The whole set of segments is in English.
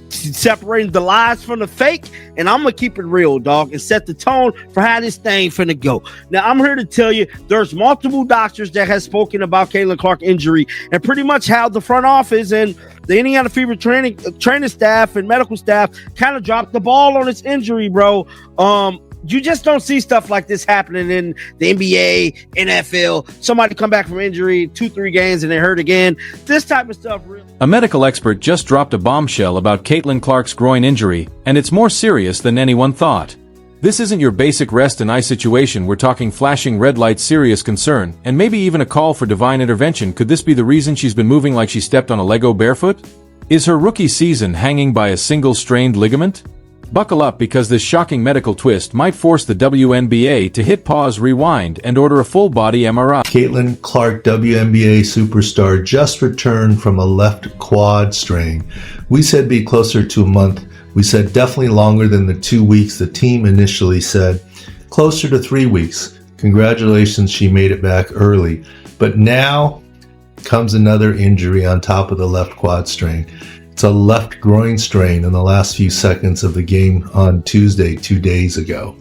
separating the lies from the fake, and I'm gonna keep it real, dog, and set the tone for how this thing finna go. Now, I'm here to tell you there's multiple doctors that have spoken about Caitlin Clark injury and pretty much how the front office and the Indiana Fever training staff and medical staff kind of dropped the ball on its injury, bro. You just don't see stuff like this happening in the NBA, NFL. Somebody come back from injury, 2-3 games, and they're hurt again. This type of stuff really... A medical expert just dropped a bombshell about Caitlin Clark's groin injury, and it's more serious than anyone thought. This isn't your basic rest and ice situation. We're talking flashing red light, serious concern, and maybe even a call for divine intervention. Could this be the reason she's been moving like she stepped on a Lego barefoot? Is her rookie season hanging by a single strained ligament? Buckle up, because this shocking medical twist might force the WNBA to hit pause, rewind, and order a full-body MRI. Caitlin Clark, WNBA superstar, just returned from a left quad strain. We said be closer to a month. We said definitely longer than the 2 weeks the team initially said. Closer to 3 weeks. Congratulations, she made it back early. But now comes another injury on top of the left quad strain. It's a left groin strain in the last few seconds of the game on Tuesday, 2 days ago.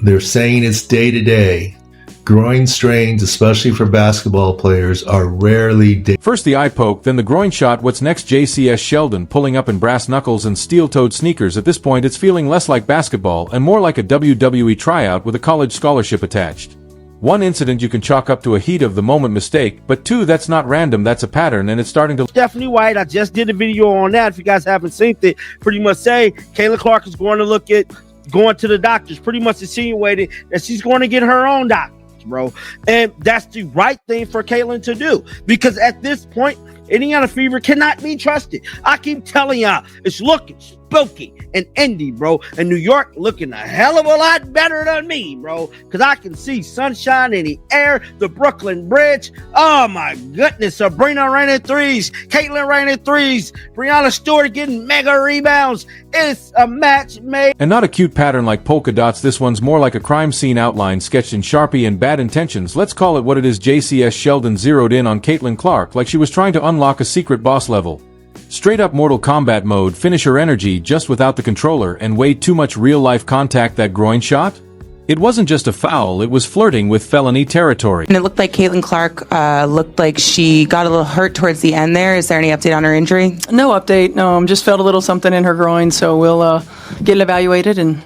They're saying it's day-to-day. Groin strains, especially for basketball players, are rarely First the eye poke, then the groin shot. What's next? JCS Sheldon pulling up in brass knuckles and steel-toed sneakers. At this point, it's feeling less like basketball and more like a WWE tryout with a college scholarship attached. One incident you can chalk up to a heat-of-the-moment mistake, but two, that's not random, that's a pattern, and it's starting to... Stephanie White, I just did a video on that. If you guys haven't seen it, pretty much say Caitlin Clark is going to look at going to the doctors, pretty much insinuating that she's going to get her own doctors, bro. And that's the right thing for Caitlin to do, because at this point, Indiana Fever cannot be trusted. I keep telling y'all, it's looking spooky and Indy, bro. And New York looking a hell of a lot better than me, bro. Because I can see sunshine in the air, the Brooklyn Bridge. Oh, my goodness. Sabrina raining threes. Caitlin raining threes. Brianna Stewart getting mega rebounds. It's a match made. And not a cute pattern like polka dots. This one's more like a crime scene outline sketched in Sharpie and bad intentions. Let's call it what it is. JCS Sheldon zeroed in on Caitlin Clark like she was trying to unlock a secret boss level. Straight up Mortal Kombat mode, finish her energy just without the controller, and way too much real-life contact. That groin shot? It wasn't just a foul, it was flirting with felony territory. And it looked like Caitlin Clark looked like she got a little hurt towards the end there. Is there any update on her injury? No update. No, just felt a little something in her groin, so we'll get it evaluated and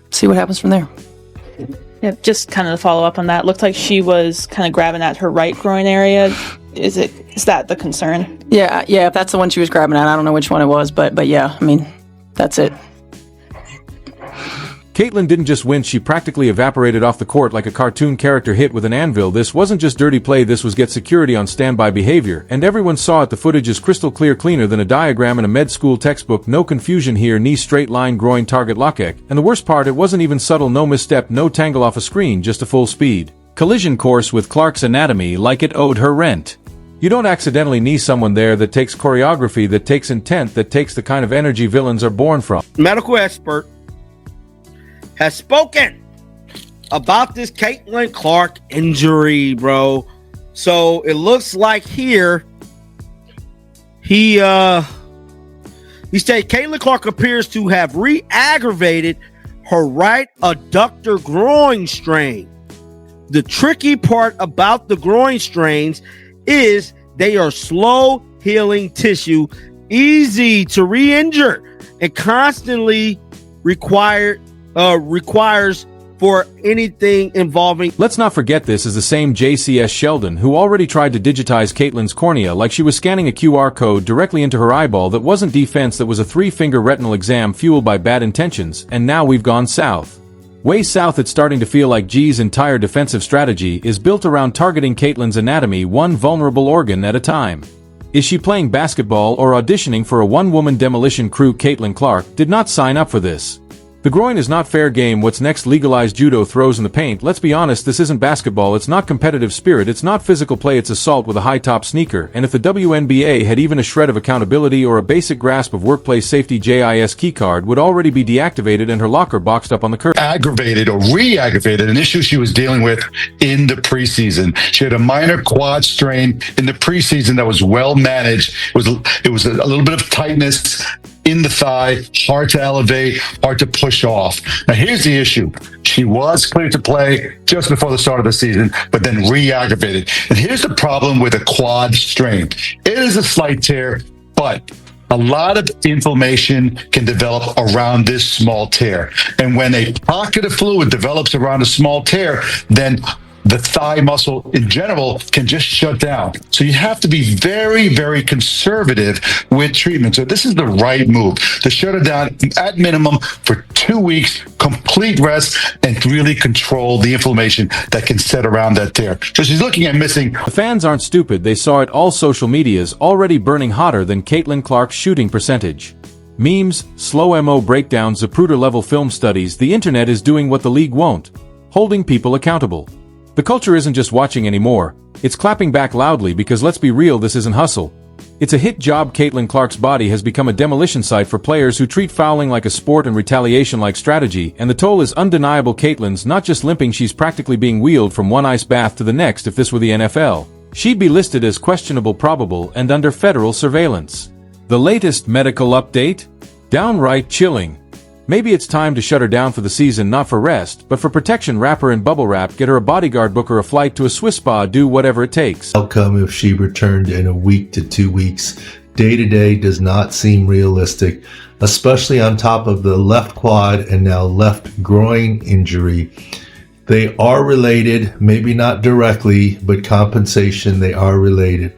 see what happens from there. Yeah, just kind of to follow up on that, looked like she was kind of grabbing at her right groin area. Is that the concern? Yeah, if that's the one she was grabbing at. I don't know which one it was, but yeah, I mean, that's it. Caitlin didn't just wince, she practically evaporated off the court like a cartoon character hit with an anvil. This wasn't just dirty play, this was get security on standby behavior, and everyone saw it. The footage is crystal clear, cleaner than a diagram in a med school textbook. No confusion here, knee straight line, groin target lockek. And the worst part, it wasn't even subtle, no misstep, no tangle off a screen, just a full speed collision course with Clark's anatomy like it owed her rent. You don't accidentally knee someone there. That takes choreography, that takes intent, that takes the kind of energy villains are born from. Medical expert has spoken about this Caitlin Clark injury, bro. So it looks like here he said Caitlin Clark appears to have re-aggravated her right adductor groin strain. The tricky part about the groin strains is they are slow healing tissue, easy to re-injure, and constantly requires for anything involving. Let's not forget this is the same JCS Sheldon who already tried to digitize Caitlin's cornea like she was scanning a QR code directly into her eyeball. That wasn't defense, that was a 3-finger retinal exam fueled by bad intentions, and now we've gone south. Way south. It's starting to feel like G's entire defensive strategy is built around targeting Caitlin's anatomy one vulnerable organ at a time. Is she playing basketball or auditioning for a one-woman demolition crew? Caitlin Clark did not sign up for this. The groin is not fair game. What's next? Legalized judo, throws in the paint. Let's be honest, this isn't basketball, it's not competitive spirit, it's not physical play, it's assault with a high-top sneaker. And if the WNBA had even a shred of accountability or a basic grasp of workplace safety, JIS keycard would already be deactivated and her locker boxed up on the curb. Aggravated or re-aggravated an issue she was dealing with in the preseason. She had a minor quad strain in the preseason that was well managed. It was a little bit of tightness in the thigh, hard to elevate, hard to push off. Now, here's the issue. She was cleared to play just before the start of the season, but then re-aggravated. And here's the problem with a quad strain. It is a slight tear, but a lot of inflammation can develop around this small tear. And when a pocket of fluid develops around a small tear, then the thigh muscle in general can just shut down. So you have to be very, very conservative with treatment. So this is the right move to shut it down at minimum for 2 weeks, complete rest, and really control the inflammation that can set around that tear. So she's looking at missing. The fans aren't stupid. They saw it. All social media's already burning hotter than Caitlin Clark's shooting percentage. Memes, slow MO breakdowns, Zapruder-level film studies. The internet is doing what the league won't. Holding people accountable. The culture isn't just watching anymore, it's clapping back loudly because let's be real, this isn't hustle. It's a hit job. Caitlin Clark's body has become a demolition site for players who treat fouling like a sport and retaliation like strategy, and the toll is undeniable. Caitlin's not just limping, she's practically being wheeled from one ice bath to the next. If this were the NFL, she'd be listed as questionable, probable, and under federal surveillance. The latest medical update? Downright chilling. Maybe it's time to shut her down for the season, not for rest, but for protection. Wrap her in bubble wrap, get her a bodyguard, book her a flight to a Swiss spa, do whatever it takes. Outcome if she returned in a week to 2 weeks. Day to day does not seem realistic, especially on top of the left quad and now left groin injury. They are related, maybe not directly, but compensation, they are related.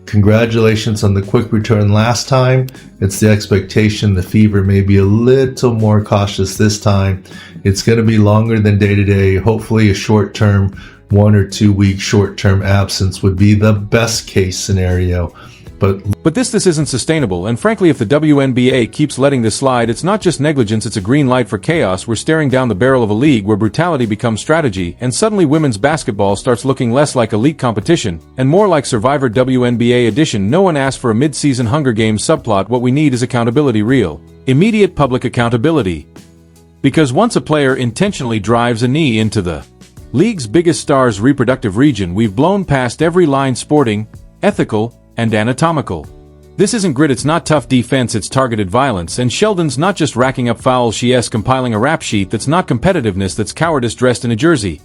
Congratulations on the quick return last time. It's the expectation the fever may be a little more cautious this time. It's going to be longer than day to day. Hopefully a short term, 1 or 2 week short term absence would be the best case scenario. But this isn't sustainable, and frankly if the WNBA keeps letting this slide, it's not just negligence, it's a green light for chaos. We're staring down the barrel of a league where brutality becomes strategy, and suddenly women's basketball starts looking less like elite competition, and more like Survivor WNBA edition. No one asked for a mid-season Hunger Games subplot. What we need is accountability, real, immediate public accountability. Because once a player intentionally drives a knee into the league's biggest star's reproductive region, we've blown past every line. Sporting, ethical, and anatomical. This isn't grit, it's not tough defense, it's targeted violence, and Sheldon's not just racking up fouls, she's compiling a rap sheet. That's not competitiveness, that's cowardice dressed in a jersey.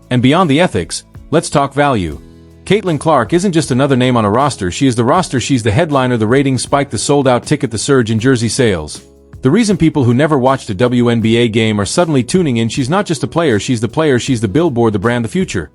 And beyond the ethics, let's talk value. Caitlin Clark isn't just another name on a roster, she is the roster, she's the headliner, the ratings spike, the sold-out ticket, the surge in jersey sales. The reason people who never watched a WNBA game are suddenly tuning in. She's not just a player, she's the billboard, the brand, the future.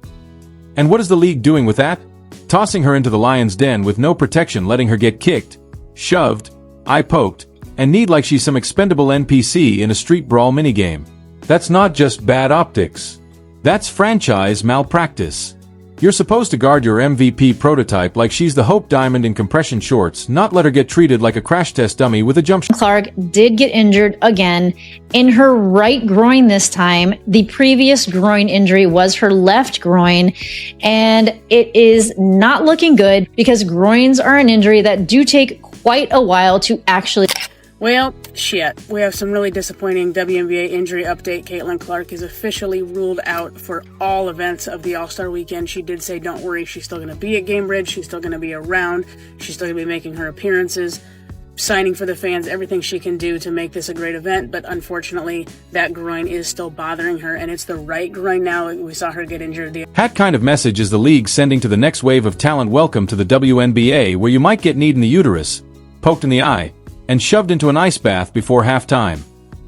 And what is the league doing with that? Tossing her into the lion's den with no protection, letting her get kicked, shoved, eye-poked, and kneed like she's some expendable NPC in a street brawl minigame. That's not just bad optics. That's franchise malpractice. You're supposed to guard your MVP prototype like she's the Hope Diamond in compression shorts, not let her get treated like a crash test dummy with a jump shot. Clark did get injured again in her right groin this time. The previous groin injury was her left groin, and it is not looking good because groins are an injury that do take quite a while to actually... Well, shit. We have some really disappointing WNBA injury update. Caitlin Clark is officially ruled out for all events of the All-Star Weekend. She did say, don't worry, she's still going to be at Gamebridge. She's still going to be around. She's still going to be making her appearances, signing for the fans, everything she can do to make this a great event. But unfortunately, that groin is still bothering her, and it's the right groin now. We saw her get injured. That kind of message is the league sending to the next wave of talent. Welcome to the WNBA, where you might get kneed in the uterus, poked in the eye, and shoved into an ice bath before halftime.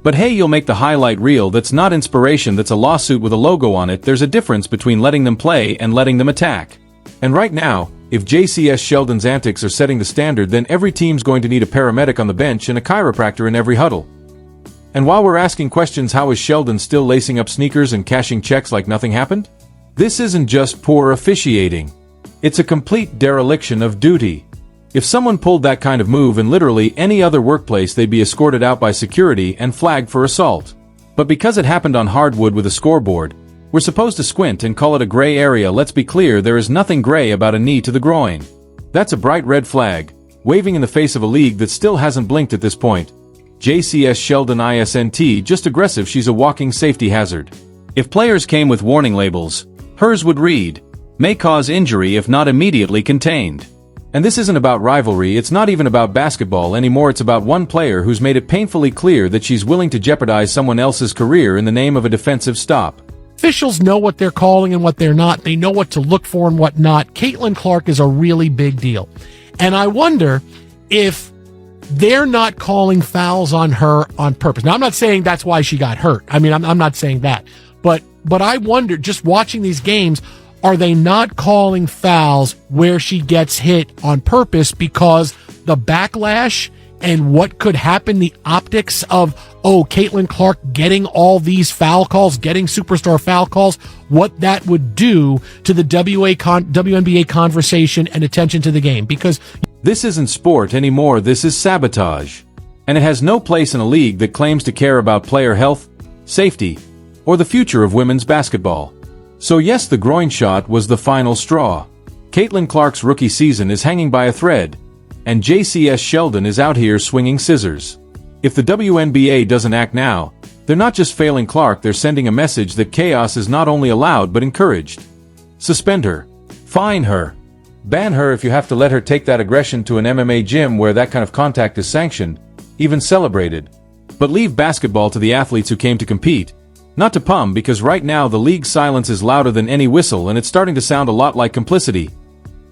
But hey, you'll make the highlight reel. That's not inspiration, that's a lawsuit with a logo on it. There's a difference between letting them play and letting them attack. And right now, if JCS Sheldon's antics are setting the standard, then every team's going to need a paramedic on the bench and a chiropractor in every huddle. And while we're asking questions, how is Sheldon still lacing up sneakers and cashing checks like nothing happened? This isn't just poor officiating. It's a complete dereliction of duty. If someone pulled that kind of move in literally any other workplace, they'd be escorted out by security and flagged for assault. But because it happened on hardwood with a scoreboard, we're supposed to squint and call it a gray area. Let's be clear, there is nothing gray about a knee to the groin. That's a bright red flag, waving in the face of a league that still hasn't blinked at this point. JCS Sheldon ISNT, just aggressive, she's a walking safety hazard. If players came with warning labels, hers would read, may cause injury if not immediately contained. And this isn't about rivalry, it's not even about basketball anymore, it's about one player who's made it painfully clear that she's willing to jeopardize someone else's career in the name of a defensive stop. Officials know what they're calling and what they're not. They know what to look for and what not. Caitlin Clark is a really big deal. And I wonder if they're not calling fouls on her on purpose. Now, I'm not saying that's why she got hurt. I mean, I'm not saying that. But I wonder, just watching these games, are they not calling fouls where she gets hit on purpose because the backlash and what could happen, the optics of, Caitlin Clark getting all these foul calls, getting superstar foul calls, what that would do to the WNBA conversation and attention to the game? Because this isn't sport anymore, this is sabotage. And it has no place in a league that claims to care about player health, safety, or the future of women's basketball. So yes, the groin shot was the final straw. Caitlin Clark's rookie season is hanging by a thread, and JCS Sheldon is out here swinging scissors. If the WNBA doesn't act now, they're not just failing Clark, they're sending a message that chaos is not only allowed but encouraged. Suspend her. Fine her. Ban her if you have to let her take that aggression to an MMA gym where that kind of contact is sanctioned, even celebrated. But leave basketball to the athletes who came to compete, not to pump, because right now the league's silence is louder than any whistle and it's starting to sound a lot like complicity.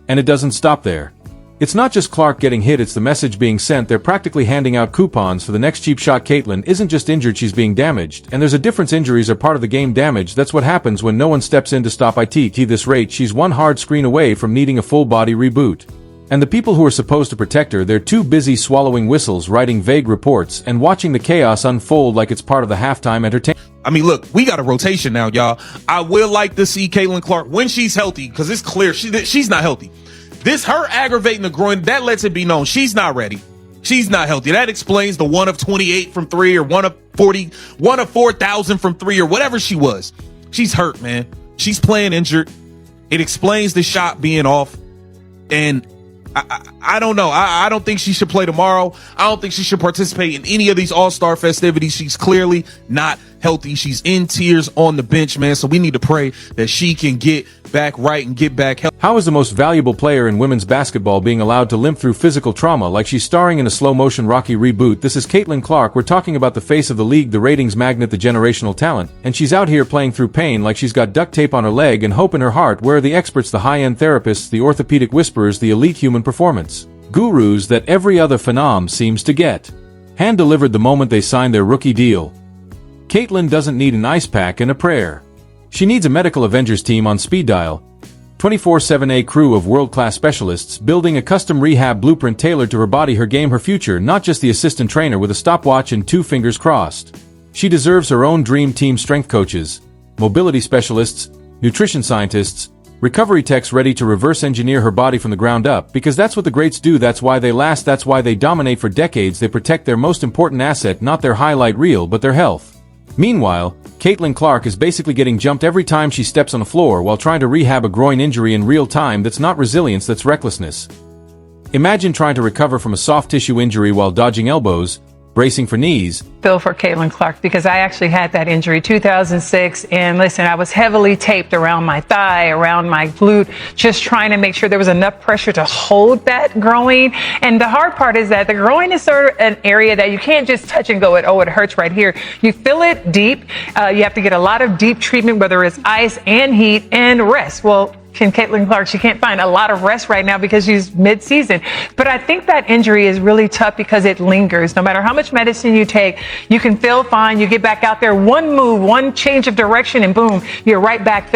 And it doesn't stop there. It's not just Clark getting hit, it's the message being sent. They're practically handing out coupons for the next cheap shot. Caitlin isn't just injured, she's being damaged. And there's a difference, injuries are part of the game, damage, that's what happens when no one steps in to stop it. At this rate, she's one hard screen away from needing a full body reboot. And the people who are supposed to protect her, they're too busy swallowing whistles, writing vague reports, and watching the chaos unfold like it's part of the halftime entertainment. I mean, look, we got a rotation now, y'all. I will like to see Caitlin Clark when she's healthy, because it's clear she's not healthy. Her aggravating the groin, that lets it be known she's not ready. She's not healthy. That explains the 1 of 28 from 3 or 1 of 4,000 from 3 or whatever she was. She's hurt, man. She's playing injured. It explains the shot being off. And I don't know. I don't think she should play tomorrow. I don't think she should participate in any of these all-star festivities. She's clearly not healthy. She's in tears on the bench, man. So we need to pray that she can get back right and get back healthy. How is the most valuable player in women's basketball being allowed to limp through physical trauma like she's starring in a slow-motion Rocky reboot? This is Caitlin Clark. We're talking about the face of the league, the ratings magnet, the generational talent. And she's out here playing through pain like she's got duct tape on her leg and hope in her heart. Where are the experts, the high-end therapists, the orthopedic whisperers, the elite human performance gurus that every other phenom seems to get hand-delivered the moment they sign their rookie deal? Caitlin doesn't need an ice pack and a prayer. She needs a medical Avengers team on speed dial. 24/7 crew of world-class specialists building a custom rehab blueprint tailored to her body, her game, her future, not just the assistant trainer with a stopwatch and 2 fingers crossed. She deserves her own dream team, strength coaches, mobility specialists, nutrition scientists, recovery techs ready to reverse engineer her body from the ground up, because that's what the greats do. That's why they last. That's why they dominate for decades. They protect their most important asset, not their highlight reel, but their health. Meanwhile, Caitlin Clark is basically getting jumped every time she steps on the floor while trying to rehab a groin injury in real time. That's not resilience, that's recklessness. Imagine trying to recover from a soft tissue injury while dodging elbows, bracing for knees. Feel for Caitlin Clark, because I actually had that injury 2006, and listen, I was heavily taped around my thigh, around my glute, just trying to make sure there was enough pressure to hold that groin. And the hard part is that the groin is sort of an area that you can't just touch and go, it hurts right here. You feel it deep. You have to get a lot of deep treatment, whether it's ice and heat and rest. Well, can Caitlin Clark, she can't find a lot of rest right now because she's mid-season. But I think that injury is really tough because it lingers. No matter how much medicine you take, you can feel fine. You get back out there, one move, one change of direction, and boom, you're right back feeling